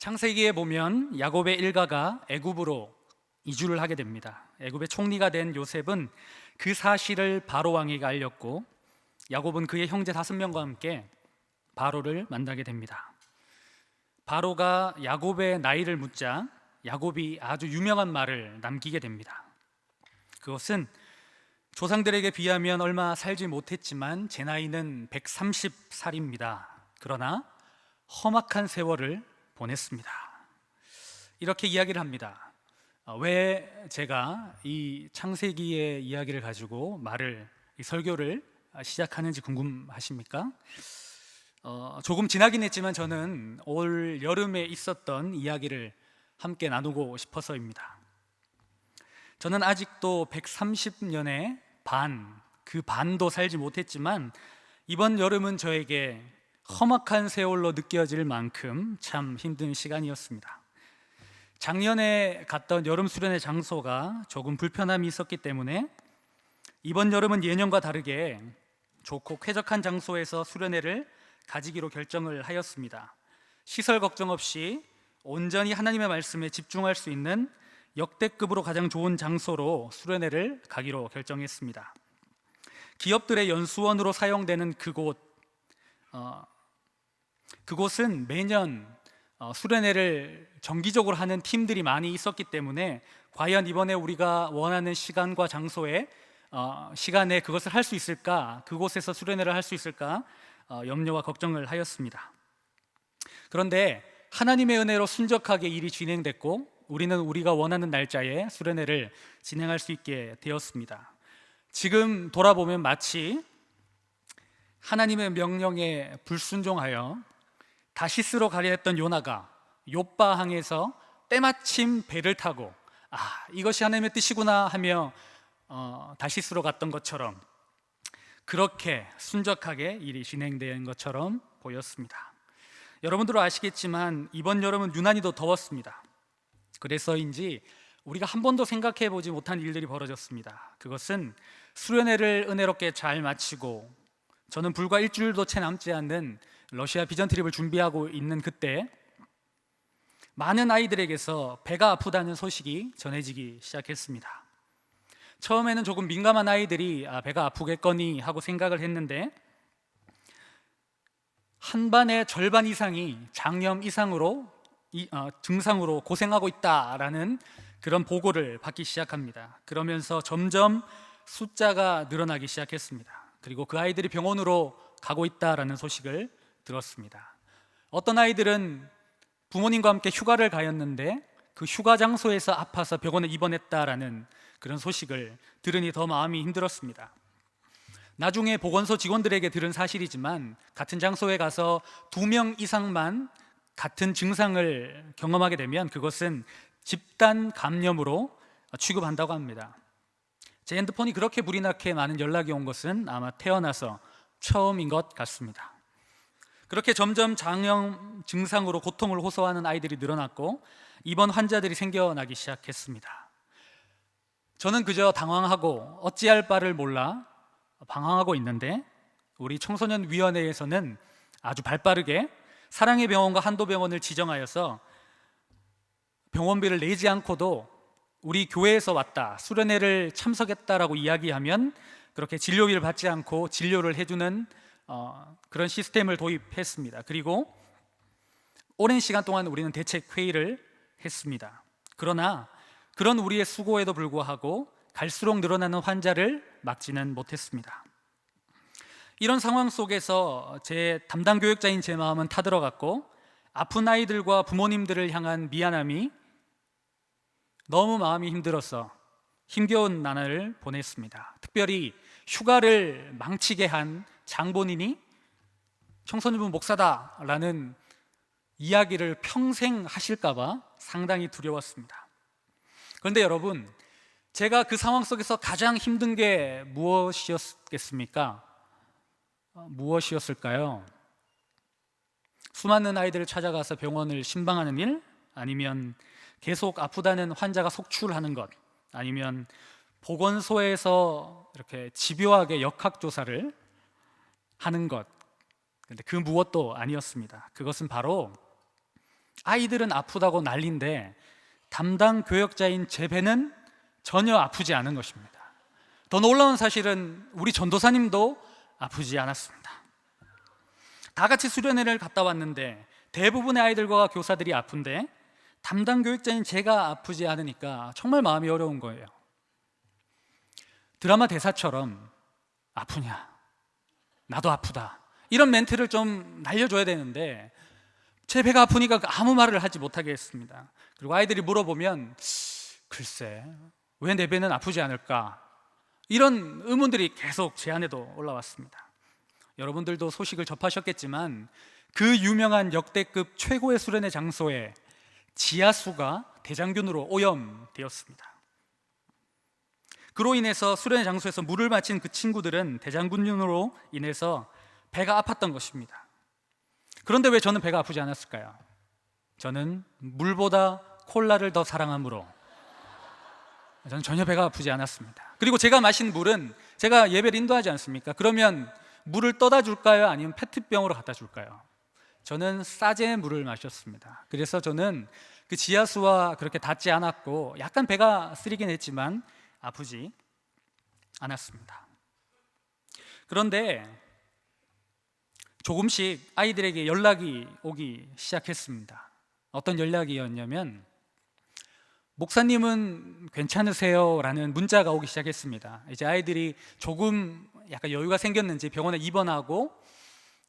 창세기에 보면 야곱의 일가가 애굽으로 이주를 하게 됩니다. 애굽의 총리가 된 요셉은 그 사실을 바로 왕에게 알렸고 야곱은 그의 형제 5명과 함께 바로를 만나게 됩니다. 바로가 야곱의 나이를 묻자 야곱이 아주 유명한 말을 남기게 됩니다. 그것은 조상들에게 비하면 얼마 살지 못했지만 제 나이는 130살입니다. 그러나 험악한 세월을 보냈습니다. 이렇게 이야기를 합니다. 왜 제가 이 창세기의 이야기를 가지고 이 설교를 시작하는지 궁금하십니까? 조금 지나긴 했지만 저는 올 여름에 있었던 이야기를 함께 나누고 싶어서입니다. 저는 아직도 130년의 그 반도 살지 못했지만 이번 여름은 저에게 험악한 세월로 느껴질 만큼 참 힘든 시간이었습니다. 작년에 갔던 여름 수련회 장소가 조금 불편함이 있었기 때문에 이번 여름은 예년과 다르게 좋고 쾌적한 장소에서 수련회를 가지기로 결정을 하였습니다. 시설 걱정 없이 온전히 하나님의 말씀에 집중할 수 있는 역대급으로 가장 좋은 장소로 수련회를 가기로 결정했습니다. 기업들의 연수원으로 사용되는 그곳은 매년 수련회를 정기적으로 하는 팀들이 많이 있었기 때문에 과연 이번에 우리가 원하는 시간과 시간에 그것을 할 수 있을까, 그곳에서 수련회를 할 수 있을까 염려와 걱정을 하였습니다. 그런데 하나님의 은혜로 순적하게 일이 진행됐고 우리는 우리가 원하는 날짜에 수련회를 진행할 수 있게 되었습니다. 지금 돌아보면 마치 하나님의 명령에 불순종하여 다시스로 가려 했던 요나가 욥바항에서 때마침 배를 타고 이것이 하나님의 뜻이구나 하며 다시스로 갔던 것처럼 그렇게 순적하게 일이 진행된 것처럼 보였습니다. 여러분들도 아시겠지만 이번 여름은 유난히도 더웠습니다. 그래서인지 우리가 한 번도 생각해 보지 못한 일들이 벌어졌습니다. 그것은 수련회를 은혜롭게 잘 마치고 저는 불과 일주일도 채 남지 않는 러시아 비전 트립을 준비하고 있는 그때 많은 아이들에게서 배가 아프다는 소식이 전해지기 시작했습니다. 처음에는 조금 민감한 아이들이 배가 아프겠거니 하고 생각을 했는데 한 반의 절반 이상이 장염 증상으로 고생하고 있다라는 그런 보고를 받기 시작합니다. 그러면서 점점 숫자가 늘어나기 시작했습니다. 그리고 그 아이들이 병원으로 가고 있다라는 소식을 들었습니다. 어떤 아이들은 부모님과 함께 휴가를 가였는데 그 휴가 장소에서 아파서 병원에 입원했다라는 그런 소식을 들으니 더 마음이 힘들었습니다. 나중에 보건소 직원들에게 들은 사실이지만 같은 장소에 가서 2명 이상만 같은 증상을 경험하게 되면 그것은 집단 감염으로 취급한다고 합니다. 제 핸드폰이 그렇게 불이 나게 많은 연락이 온 것은 아마 태어나서 처음인 것 같습니다. 그렇게 점점 장염 증상으로 고통을 호소하는 아이들이 늘어났고 입원 환자들이 생겨나기 시작했습니다. 저는 그저 당황하고 어찌할 바를 몰라 방황하고 있는데 우리 청소년위원회에서는 아주 발빠르게 사랑의 병원과 한도병원을 지정하여서 병원비를 내지 않고도 우리 교회에서 왔다, 수련회를 참석했다라고 이야기하면 그렇게 진료비를 받지 않고 진료를 해주는 그런 시스템을 도입했습니다. 그리고 오랜 시간 동안 우리는 대책 회의를 했습니다. 그러나 그런 우리의 수고에도 불구하고 갈수록 늘어나는 환자를 막지는 못했습니다. 이런 상황 속에서 제 담당 교육자인 제 마음은 타들어갔고 아픈 아이들과 부모님들을 향한 미안함이 너무 마음이 힘들어서 힘겨운 나날을 보냈습니다. 특별히 휴가를 망치게 한 장본인이 청소년부 목사다라는 이야기를 평생 하실까봐 상당히 두려웠습니다. 그런데 여러분, 제가 그 상황 속에서 가장 힘든 게 무엇이었겠습니까? 무엇이었을까요? 수많은 아이들을 찾아가서 병원을 신방하는 일? 아니면 계속 아프다는 환자가 속출하는 것? 아니면 보건소에서 이렇게 집요하게 역학조사를 하는 것? 근데 그 무엇도 아니었습니다. 그것은 바로 아이들은 아프다고 난리인데 담당 교역자인 제 배는 전혀 아프지 않은 것입니다. 더 놀라운 사실은 우리 전도사님도 아프지 않았습니다. 다 같이 수련회를 갔다 왔는데 대부분의 아이들과 교사들이 아픈데 담당 교육자인 제가 아프지 않으니까 정말 마음이 어려운 거예요. 드라마 대사처럼 아프냐? 나도 아프다. 이런 멘트를 좀 날려줘야 되는데 제 배가 아프니까 아무 말을 하지 못하게 했습니다. 그리고 아이들이 물어보면 글쎄 왜 내 배는 아프지 않을까? 이런 의문들이 계속 제 안에도 올라왔습니다. 여러분들도 소식을 접하셨겠지만 그 유명한 역대급 최고의 수련회 장소에 지하수가 대장균으로 오염되었습니다. 그로 인해서 수련회 장소에서 물을 마신 그 친구들은 대장균으로 인해서 배가 아팠던 것입니다. 그런데 왜 저는 배가 아프지 않았을까요? 저는 물보다 콜라를 더 사랑하므로 저는 전혀 배가 아프지 않았습니다. 그리고 제가 마신 물은 제가 예배를 인도하지 않습니까? 그러면 물을 떠다 줄까요? 아니면 페트병으로 갖다 줄까요? 저는 싸제 물을 마셨습니다. 그래서 저는 그 지하수와 그렇게 닿지 않았고 약간 배가 쓰리긴 했지만 아프지 않았습니다. 그런데 조금씩 아이들에게 연락이 오기 시작했습니다. 어떤 연락이었냐면 목사님은 괜찮으세요? 라는 문자가 오기 시작했습니다. 이제 아이들이 조금 약간 여유가 생겼는지 병원에 입원하고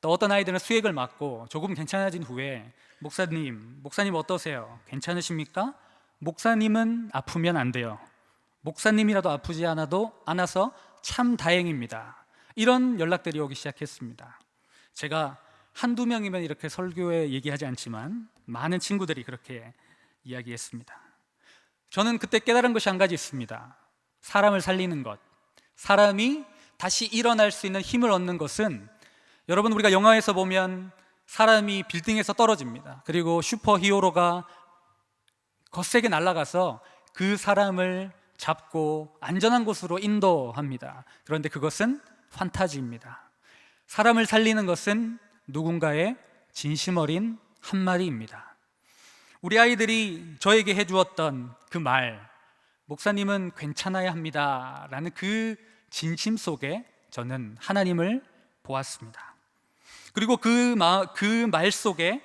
또 어떤 아이들은 수액을 맞고 조금 괜찮아진 후에 목사님 어떠세요? 괜찮으십니까? 목사님은 아프면 안 돼요. 목사님이라도 아프지 않아서 참 다행입니다. 이런 연락들이 오기 시작했습니다. 제가 한두 명이면 이렇게 설교에 얘기하지 않지만 많은 친구들이 그렇게 이야기했습니다. 저는 그때 깨달은 것이 한 가지 있습니다. 사람을 살리는 것, 사람이 다시 일어날 수 있는 힘을 얻는 것은 여러분 우리가 영화에서 보면 사람이 빌딩에서 떨어집니다. 그리고 슈퍼히어로가 거세게 날아가서 그 사람을 잡고 안전한 곳으로 인도합니다. 그런데 그것은 판타지입니다. 사람을 살리는 것은 누군가의 진심 어린 한마디입니다. 우리 아이들이 저에게 해주었던 그 말, 목사님은 괜찮아야 합니다 라는 그 진심 속에 저는 하나님을 보았습니다. 그리고 그 말 속에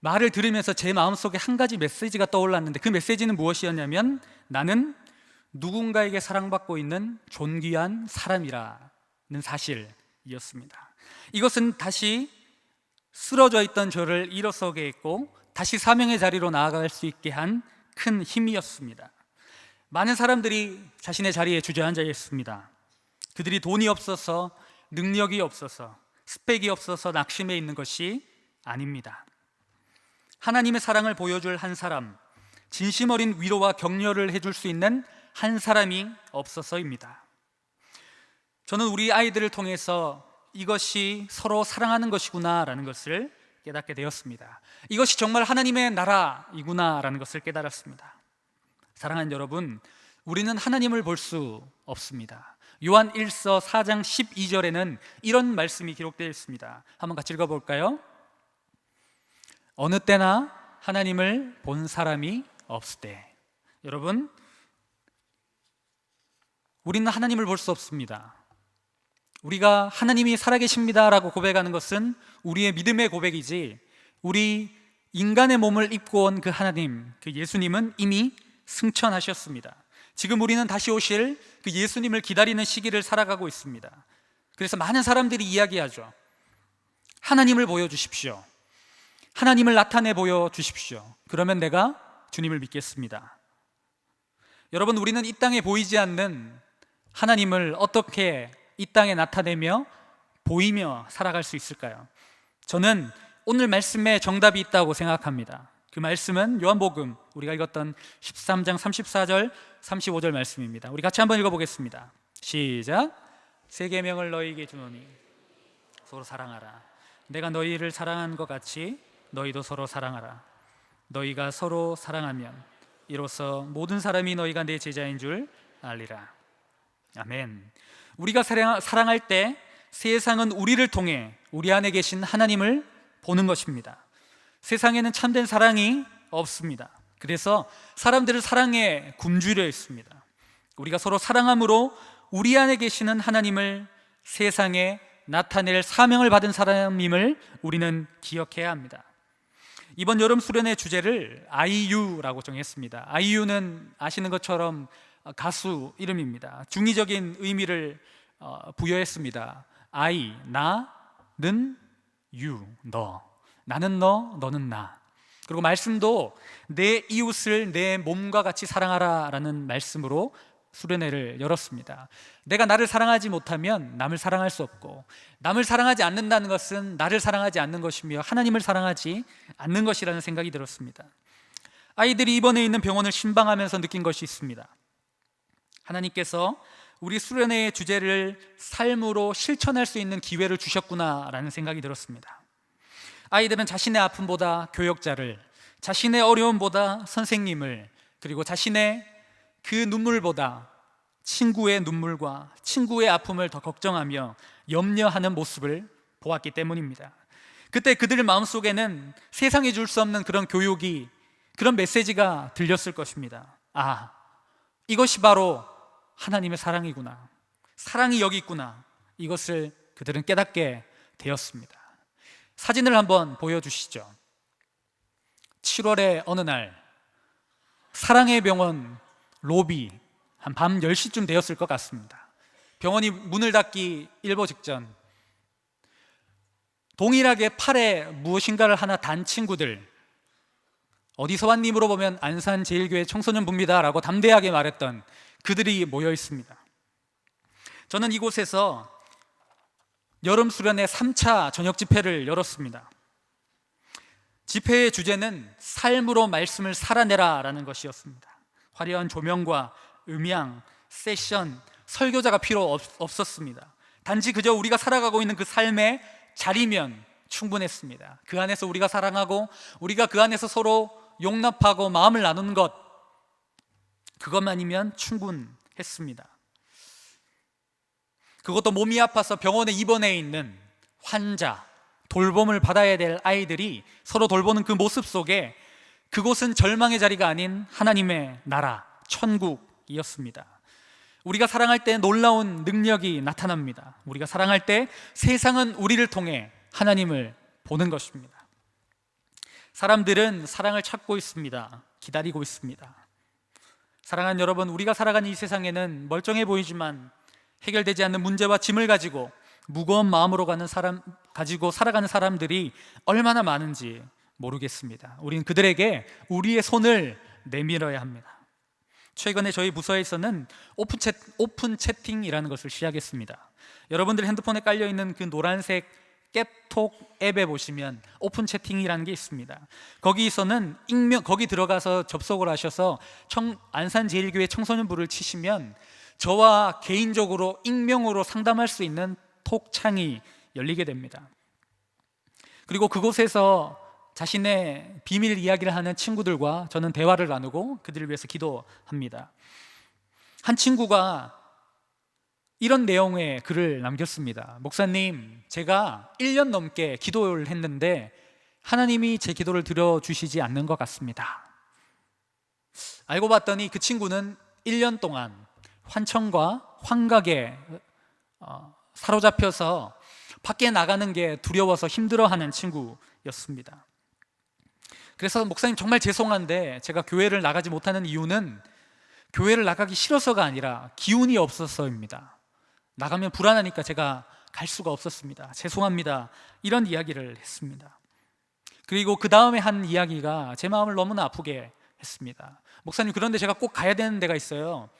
말을 들으면서 제 마음속에 한 가지 메시지가 떠올랐는데 그 메시지는 무엇이었냐면 나는 누군가에게 사랑받고 있는 존귀한 사람이라는 사실이었습니다. 이것은 다시 쓰러져 있던 저를 일어서게 했고 다시 사명의 자리로 나아갈 수 있게 한 큰 힘이었습니다. 많은 사람들이 자신의 자리에 주저앉아 있습니다. 그들이 돈이 없어서, 능력이 없어서, 스펙이 없어서 낙심해 있는 것이 아닙니다. 하나님의 사랑을 보여줄 한 사람, 진심 어린 위로와 격려를 해줄 수 있는 한 사람이 없어서입니다. 저는 우리 아이들을 통해서 이것이 서로 사랑하는 것이구나 라는 것을 깨닫게 되었습니다. 이것이 정말 하나님의 나라이구나 라는 것을 깨달았습니다. 사랑하는 여러분, 우리는 하나님을 볼 수 없습니다. 요한 1서 4장 12절에는 이런 말씀이 기록되어 있습니다. 한번 같이 읽어볼까요? 어느 때나 하나님을 본 사람이 없을 때. 여러분, 우리는 하나님을 볼 수 없습니다. 우리가 하나님이 살아계십니다 라고 고백하는 것은 우리의 믿음의 고백이지, 우리 인간의 몸을 입고 온 그 하나님, 그 예수님은 이미 승천하셨습니다. 지금 우리는 다시 오실 그 예수님을 기다리는 시기를 살아가고 있습니다. 그래서 많은 사람들이 이야기하죠. 하나님을 보여주십시오. 하나님을 나타내 보여주십시오. 그러면 내가 주님을 믿겠습니다. 여러분, 우리는 이 땅에 보이지 않는 하나님을 어떻게 이 땅에 나타내며 보이며 살아갈 수 있을까요? 저는 오늘 말씀에 정답이 있다고 생각합니다. 그 말씀은 요한복음 우리가 읽었던 13장 34절 35절 말씀입니다. 우리 같이 한번 읽어보겠습니다. 시작. 새 계명을 너희에게 주노니 서로 사랑하라. 내가 너희를 사랑한 것 같이 너희도 서로 사랑하라. 너희가 서로 사랑하면 이로써 모든 사람이 너희가 내 제자인 줄 알리라. 아멘. 우리가 사랑할 때 세상은 우리를 통해 우리 안에 계신 하나님을 보는 것입니다. 세상에는 참된 사랑이 없습니다. 그래서 사람들을 사랑에 굶주려 있습니다. 우리가 서로 사랑함으로 우리 안에 계시는 하나님을 세상에 나타낼 사명을 받은 사람임을 우리는 기억해야 합니다. 이번 여름 수련의 주제를 아이유라고 정했습니다. 아이유는 아시는 것처럼 가수 이름입니다. 중의적인 의미를 부여했습니다. I, 나는 you, 너. 나는 너, 너는 나. 그리고 말씀도 내 이웃을 내 몸과 같이 사랑하라 라는 말씀으로 수련회를 열었습니다. 내가 나를 사랑하지 못하면 남을 사랑할 수 없고, 남을 사랑하지 않는다는 것은 나를 사랑하지 않는 것이며 하나님을 사랑하지 않는 것이라는 생각이 들었습니다. 아이들이 입원해 있는 병원을 신방하면서 느낀 것이 있습니다. 하나님께서 우리 수련회의 주제를 삶으로 실천할 수 있는 기회를 주셨구나라는 생각이 들었습니다. 아이들은 자신의 아픔보다 교역자를, 자신의 어려움보다 선생님을, 그리고 자신의 그 눈물보다 친구의 눈물과 친구의 아픔을 더 걱정하며 염려하는 모습을 보았기 때문입니다. 그때 그들 마음속에는 세상이 줄 수 없는 그런 교육이, 그런 메시지가 들렸을 것입니다. 아, 이것이 바로 하나님의 사랑이구나, 사랑이 여기 있구나, 이것을 그들은 깨닫게 되었습니다. 사진을 한번 보여주시죠. 7월의 어느 날 사랑의 병원 로비, 한 밤 10시쯤 되었을 것 같습니다. 병원이 문을 닫기 일보 직전, 동일하게 팔에 무엇인가를 하나 단 친구들, 어디서 왔니 물어보면 안산제일교회 청소년부입니다 라고 담대하게 말했던 그들이 모여 있습니다. 저는 이곳에서 여름 수련회 3차 저녁 집회를 열었습니다. 집회의 주제는 삶으로 말씀을 살아내라 라는 것이었습니다. 화려한 조명과 음향, 세션, 설교자가 필요 없었습니다. 단지 그저 우리가 살아가고 있는 그 삶의 자리면 충분했습니다. 그 안에서 우리가 사랑하고 우리가 그 안에서 서로 용납하고 마음을 나누는 것, 그것만이면 충분했습니다. 그것도 몸이 아파서 병원에 입원해 있는 환자, 돌봄을 받아야 될 아이들이 서로 돌보는 그 모습 속에 그곳은 절망의 자리가 아닌 하나님의 나라, 천국이었습니다. 우리가 사랑할 때 놀라운 능력이 나타납니다. 우리가 사랑할 때 세상은 우리를 통해 하나님을 보는 것입니다. 사람들은 사랑을 찾고 있습니다. 기다리고 있습니다. 사랑하는 여러분, 우리가 살아가는 이 세상에는 멀쩡해 보이지만 해결되지 않는 문제와 짐을 가지고 무거운 마음으로 가지고 살아가는 사람들이 얼마나 많은지 모르겠습니다. 우리는 그들에게 우리의 손을 내밀어야 합니다. 최근에 저희 부서에서는 오픈 채팅이라는 것을 시작했습니다. 여러분들 핸드폰에 깔려있는 그 노란색 깨톡 앱에 보시면 오픈 채팅이라는 게 있습니다. 거기서는 거기 들어가서 접속을 하셔서 안산제일교회 청소년부를 치시면 저와 개인적으로 익명으로 상담할 수 있는 톡창이 열리게 됩니다. 그리고 그곳에서 자신의 비밀 이야기를 하는 친구들과 저는 대화를 나누고 그들을 위해서 기도합니다. 한 친구가 이런 내용의 글을 남겼습니다. 목사님, 제가 1년 넘게 기도를 했는데 하나님이 제 기도를 들어주시지 않는 것 같습니다. 알고 봤더니 그 친구는 1년 동안 환청과 환각에 사로잡혀서 밖에 나가는 게 두려워서 힘들어하는 친구였습니다. 그래서 목사님, 정말 죄송한데 제가 교회를 나가지 못하는 이유는 교회를 나가기 싫어서가 아니라 기운이 없어서입니다. 나가면 불안하니까 제가 갈 수가 없었습니다. 죄송합니다. 이런 이야기를 했습니다. 그리고 그 다음에 한 이야기가 제 마음을 너무나 아프게 했습니다. 목사님, 그런데 제가 꼭 가야 되는 데가 있어요.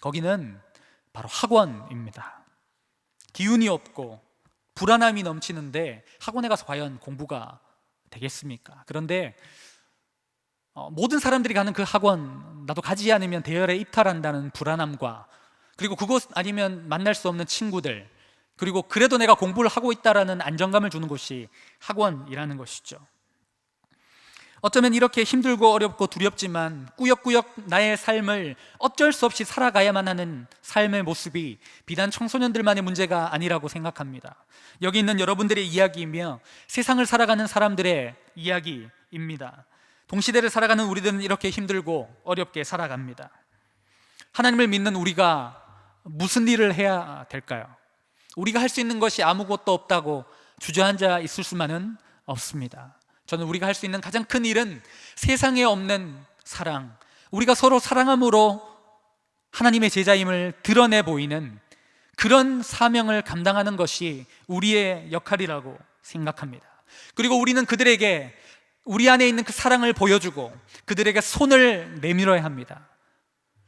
거기는 바로 학원입니다. 기운이 없고 불안함이 넘치는데 학원에 가서 과연 공부가 되겠습니까? 그런데 모든 사람들이 가는 그 학원, 나도 가지 않으면 대열에 입탈한다는 불안함과, 그리고 그곳 아니면 만날 수 없는 친구들, 그리고 그래도 내가 공부를 하고 있다라는 안정감을 주는 곳이 학원이라는 것이죠. 어쩌면 이렇게 힘들고 어렵고 두렵지만 꾸역꾸역 나의 삶을 어쩔 수 없이 살아가야만 하는 삶의 모습이 비단 청소년들만의 문제가 아니라고 생각합니다. 여기 있는 여러분들의 이야기이며 세상을 살아가는 사람들의 이야기입니다. 동시대를 살아가는 우리들은 이렇게 힘들고 어렵게 살아갑니다. 하나님을 믿는 우리가 무슨 일을 해야 될까요? 우리가 할 수 있는 것이 아무것도 없다고 주저앉아 있을 수만은 없습니다. 저는 우리가 할 수 있는 가장 큰 일은 세상에 없는 사랑, 우리가 서로 사랑함으로 하나님의 제자임을 드러내 보이는 그런 사명을 감당하는 것이 우리의 역할이라고 생각합니다. 그리고 우리는 그들에게 우리 안에 있는 그 사랑을 보여주고 그들에게 손을 내밀어야 합니다.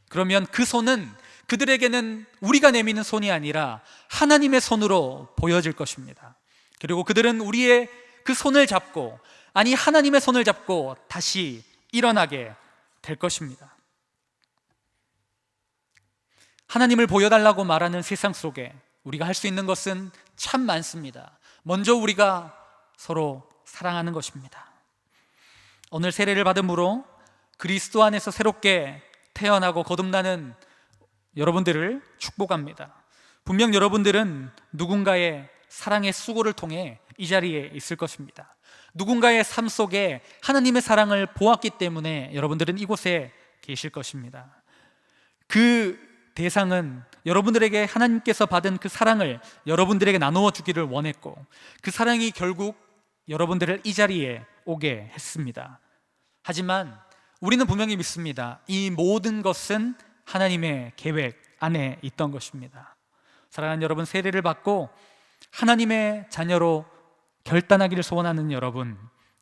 그러면 그 손은 그들에게는 우리가 내미는 손이 아니라 하나님의 손으로 보여질 것입니다. 그리고 그들은 우리의 그 손을 잡고, 아니 하나님의 손을 잡고 다시 일어나게 될 것입니다. 하나님을 보여달라고 말하는 세상 속에 우리가 할 수 있는 것은 참 많습니다. 먼저 우리가 서로 사랑하는 것입니다. 오늘 세례를 받음으로 그리스도 안에서 새롭게 태어나고 거듭나는 여러분들을 축복합니다. 분명 여러분들은 누군가의 사랑의 수고를 통해 이 자리에 있을 것입니다. 누군가의 삶 속에 하나님의 사랑을 보았기 때문에 여러분들은 이곳에 계실 것입니다. 그 대상은 여러분들에게 하나님께서 받은 그 사랑을 여러분들에게 나누어 주기를 원했고, 그 사랑이 결국 여러분들을 이 자리에 오게 했습니다. 하지만 우리는 분명히 믿습니다. 이 모든 것은 하나님의 계획 안에 있던 것입니다. 사랑하는 여러분, 세례를 받고 하나님의 자녀로 결단하기를 소원하는 여러분,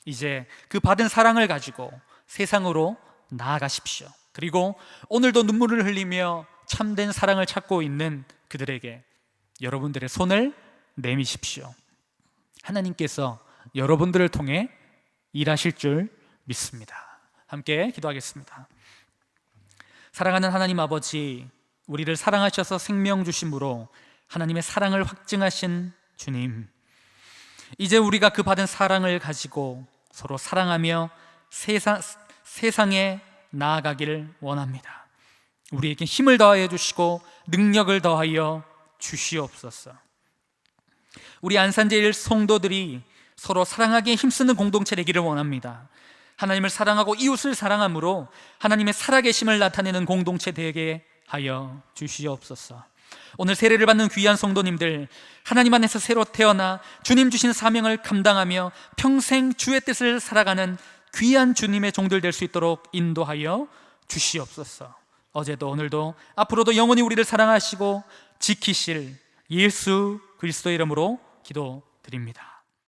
이제 그 받은 사랑을 가지고 세상으로 나아가십시오. 그리고 오늘도 눈물을 흘리며 참된 사랑을 찾고 있는 그들에게 여러분들의 손을 내미십시오. 하나님께서 여러분들을 통해 일하실 줄 믿습니다. 함께 기도하겠습니다. 사랑하는 하나님 아버지, 우리를 사랑하셔서 생명 주심으로 하나님의 사랑을 확증하신 주님, 이제 우리가 그 받은 사랑을 가지고 서로 사랑하며 세상에 나아가기를 원합니다. 우리에게 힘을 더하여 주시고 능력을 더하여 주시옵소서. 우리 안산제일 성도들이 서로 사랑하기에 힘쓰는 공동체 되기를 원합니다. 하나님을 사랑하고 이웃을 사랑함으로 하나님의 살아계심을 나타내는 공동체 되게 하여 주시옵소서. 오늘 세례를 받는 귀한 성도님들, 하나님 안에서 새로 태어나 주님 주신 사명을 감당하며 평생 주의 뜻을 살아가는 귀한 주님의 종들 될 수 있도록 인도하여 주시옵소서. 어제도 오늘도 앞으로도 영원히 우리를 사랑하시고 지키실 예수 그리스도의 이름으로 기도드립니다.